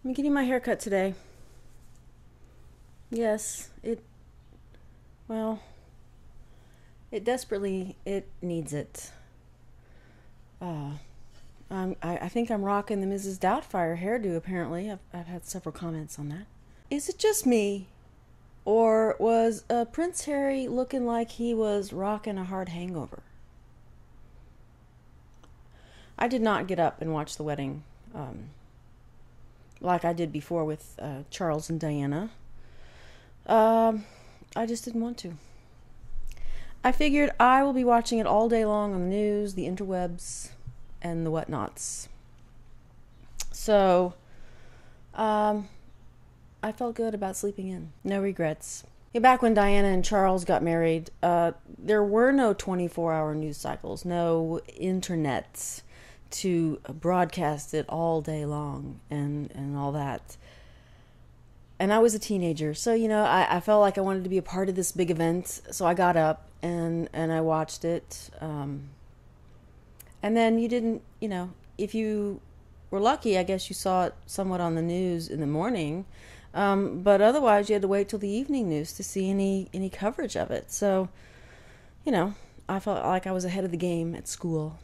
I'm getting my hair cut today. Yes, well, it needs it. Uh, I think I'm rocking the Mrs. Doubtfire hairdo, apparently. I've had several comments on that. Is it just me? Or was Prince Harry looking like he was rocking a hard hangover? I did not get up and watch the wedding like I did before with Charles and Diana. I just didn't want to. I figured I will be watching it all day long on the news, the interwebs, and the whatnots. So, I felt good about sleeping in. No regrets. Back when Diana and Charles got married, there were no 24-hour news cycles, no internet to broadcast it all day long and all that. And I was a teenager, so, I felt like I wanted to be a part of this big event, so I got up and I watched it. And then you didn't, if you were lucky, I guess you saw it somewhat on the news in the morning, but otherwise you had to wait till the evening news to see any coverage of it. So, I felt like I was ahead of the game at school.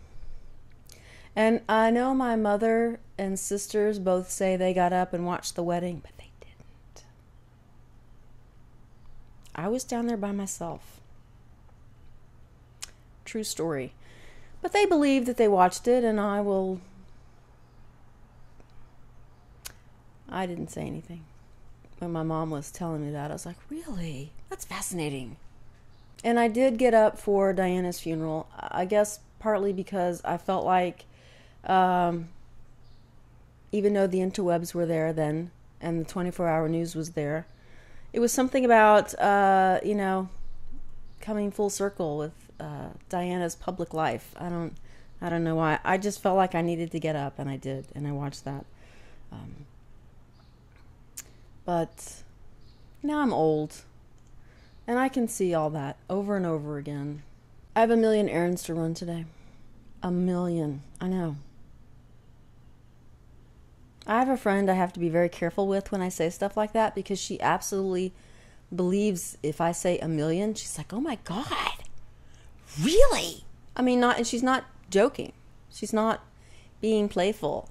And I know my mother and sisters both say they got up and watched the wedding, but they didn't. I was down there by myself. True story. But they believe that they watched it, and I didn't say anything. When my mom was telling me that, I was like, really? That's fascinating. And I did get up for Diana's funeral, I guess partly because I felt like, even though the interwebs were there then, and the 24-hour news was there, it was something about, coming full circle with Diana's public life. I don't know why. I just felt like I needed to get up, and I did, and I watched that. But now I'm old, and I can see all that over and over again. I have 1 million errands to run today. 1 million. I know. I have a friend I have to be very careful with when I say stuff like that, because she absolutely believes if I say 1 million, she's like, oh my God, really? I mean, and she's not joking. She's not being playful.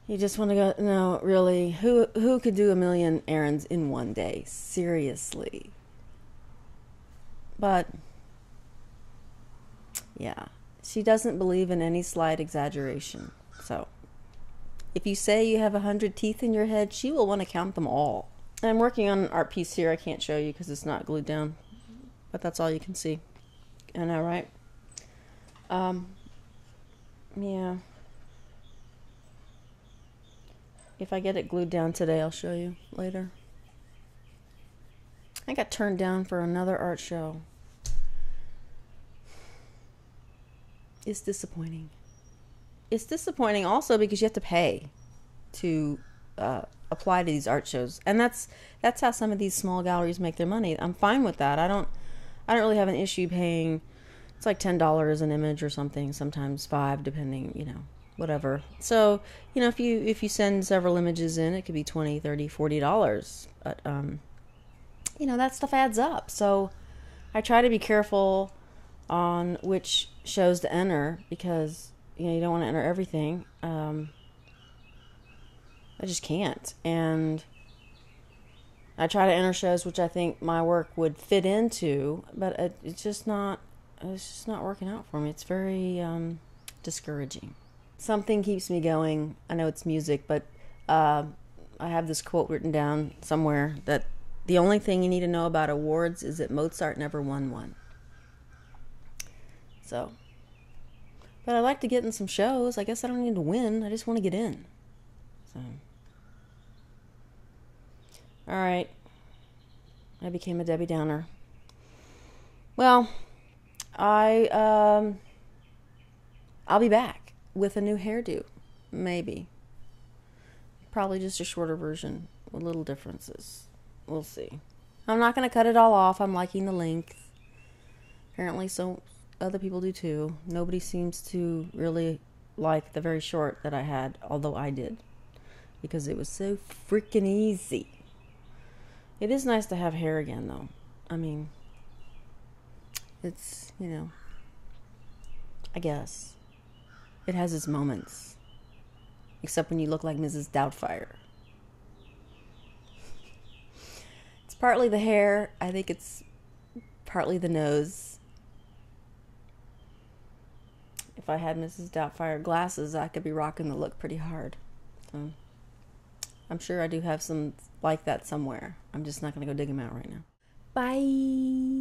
You just want to go, no, really, who could do 1 million errands in one day? Seriously. But, yeah, she doesn't believe in any slight exaggeration. So, if you say you have 100 teeth in your head, she will want to count them all. I'm working on an art piece here. I can't show you because it's not glued down. But that's all you can see. I know, right? Yeah. If I get it glued down today, I'll show you later. I got turned down for another art show. It's disappointing. It's disappointing also because you have to pay to apply to these art shows, and that's how some of these small galleries make their money. I'm fine with that. I don't really have an issue paying. It's like $10 an image or something, sometimes $5, depending, whatever. So, if you send several images in, it could be $20, $30, $40. But that stuff adds up. So I try to be careful on which shows to enter, because you don't want to enter everything. I just can't. And I try to enter shows which I think my work would fit into, but it's just not working out for me. It's very discouraging. Something keeps me going. I know it's music, but I have this quote written down somewhere that the only thing you need to know about awards is that Mozart never won one. So, but I like to get in some shows. I guess I don't need to win. I just want to get in. So, all right. I became a Debbie Downer. Well, I'll be back with a new hairdo, maybe. Probably just a shorter version with little differences. We'll see. I'm not going to cut it all off. I'm liking the length. Apparently, so other people do too. Nobody seems to really like the very short that I had, although I did. because it was so freaking easy. It is nice to have hair again, though. I mean, it's, I guess. It has its moments. Except when you look like Mrs. Doubtfire. It's partly the hair. I think it's partly the nose. If I had Mrs. Doubtfire glasses, I could be rocking the look pretty hard. So, I'm sure I do have some like that somewhere. I'm just not going to go dig them out right now. Bye.